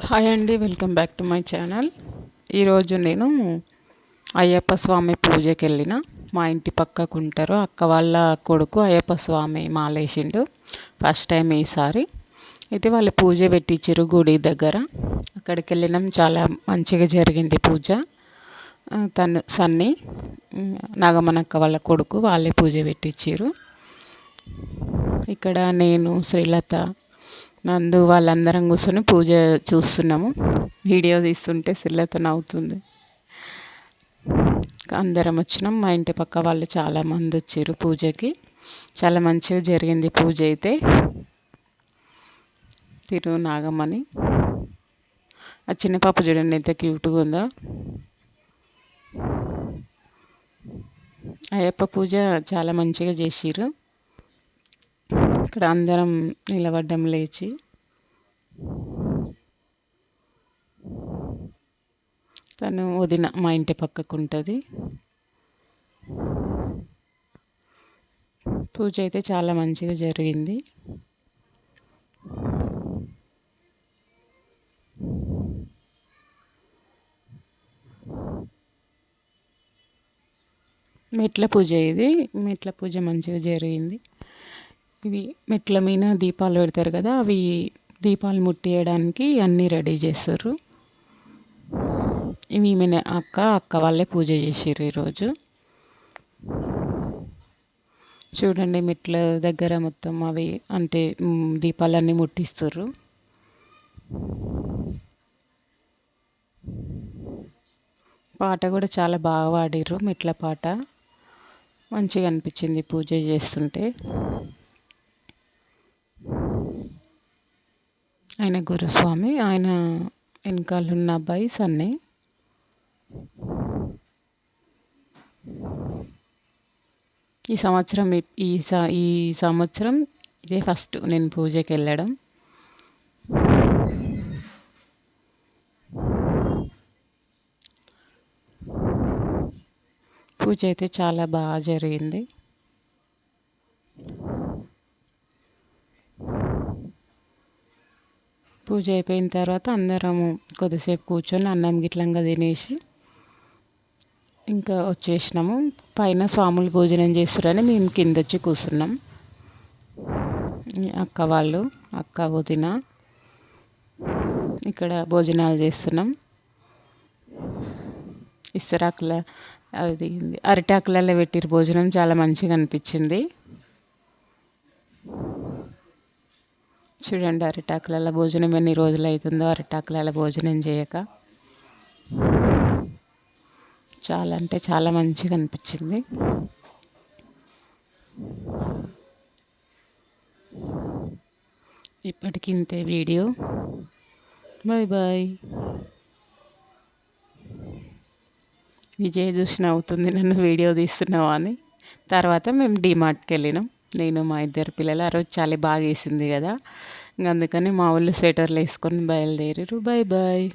Hi అండి, welcome back to my channel. ఈరోజు నేను అయ్యప్ప స్వామి పూజకి వెళ్ళిన. మా ఇంటి పక్కకు ఉంటారు అక్క వాళ్ళ కొడుకు అయ్యప్ప స్వామి మాలేసిండు ఫస్ట్ టైం ఈసారి. అయితే వాళ్ళు పూజ పెట్టించారు గుడి దగ్గర. అక్కడికి వెళ్ళినాం, చాలా మంచిగా జరిగింది పూజ. తను సన్నీ నాగమనక్క వాళ్ళ కొడుకు వాళ్ళే పూజ పెట్టించారు. ఇక్కడ నేను శ్రీలత నందు వాళ్ళందరం కూర్చొని పూజ చూస్తున్నాము. వీడియో తీస్తుంటే శ్రీలత నవ్వుతుంది. అందరం వచ్చినాం. మా ఇంటి పక్క వాళ్ళు చాలామంది వచ్చారు పూజకి. చాలా మంచిగా జరిగింది పూజ అయితే. తిరు నాగమని ఆ చిన్న పాప చూడండి ఎంత క్యూట్గా ఉందో. అయ్యప్ప పూజ చాలా మంచిగా చేసిర్రు. ఇక్కడ అందరం నిలబడ్డం లేచి. తను వదిన మా ఇంటి పక్కకు ఉంటుంది. పూజ అయితే చాలా మంచిగా జరిగింది. మెట్ల పూజ ఇది. మెట్ల పూజ మంచిగా జరిగింది. ఇవి మెట్ల మీద దీపాలు పెడతారు కదా, అవి దీపాలు ముట్టియడానికి అన్నీ రెడీ చేస్తారు. ఇవి అక్క వాళ్ళే పూజ చేసారు ఈరోజు. చూడండి మెట్ల దగ్గర మొత్తం అవి అంటే దీపాలన్నీ ముట్టిస్తారు. పాట కూడా చాలా బాగా పాడిర్రు. మెట్ల పాట మంచిగా అనిపించింది పూజ చేస్తుంటే. ఆయన గురుస్వామి, ఆయన వెనకాలన్న అబ్బాయి సన్నీ. ఈ సంవత్సరం ఇదే ఫస్ట్ నేను పూజకి వెళ్ళడం. పూజ అయితే చాలా బాగా జరిగింది. పూజ అయిపోయిన తర్వాత అందరము కొద్దిసేపు కూర్చొని అన్నం గిట్లంగా తినేసి ఇంకా వచ్చేసినాము. పైన స్వాములు భోజనం చేస్తారని మేము కింద వచ్చి కూర్చున్నాం. అక్క వాళ్ళు, అక్క వదిన ఇక్కడ భోజనాలు చేస్తున్నాం. ఇస్తరాకుల అది అరిటాకులలో పెట్టిరు భోజనం, చాలా మంచిగా అనిపించింది. చూడండి అరిటాకులలో భోజనం ఎన్ని రోజులు అవుతుందో అరిటాకులలో భోజనం చేయక. చాలా అంటే చాలా మంచిగా అనిపించింది. ఇప్పటికి ఇంతే వీడియో. Bye bye. విజయ్ చూసి నవ్వుతుంది నన్ను వీడియో తీస్తున్నావా అని. తర్వాత మేము డీమార్ట్కి వెళ్ళినాం, నేను మా ఇద్దరు పిల్లలు. ఆ రోజు చాలా బాగా వేసింది కదా, అందుకని మా వాళ్ళు స్వెటర్లు వేసుకొని బయలుదేరారు. Bye bye.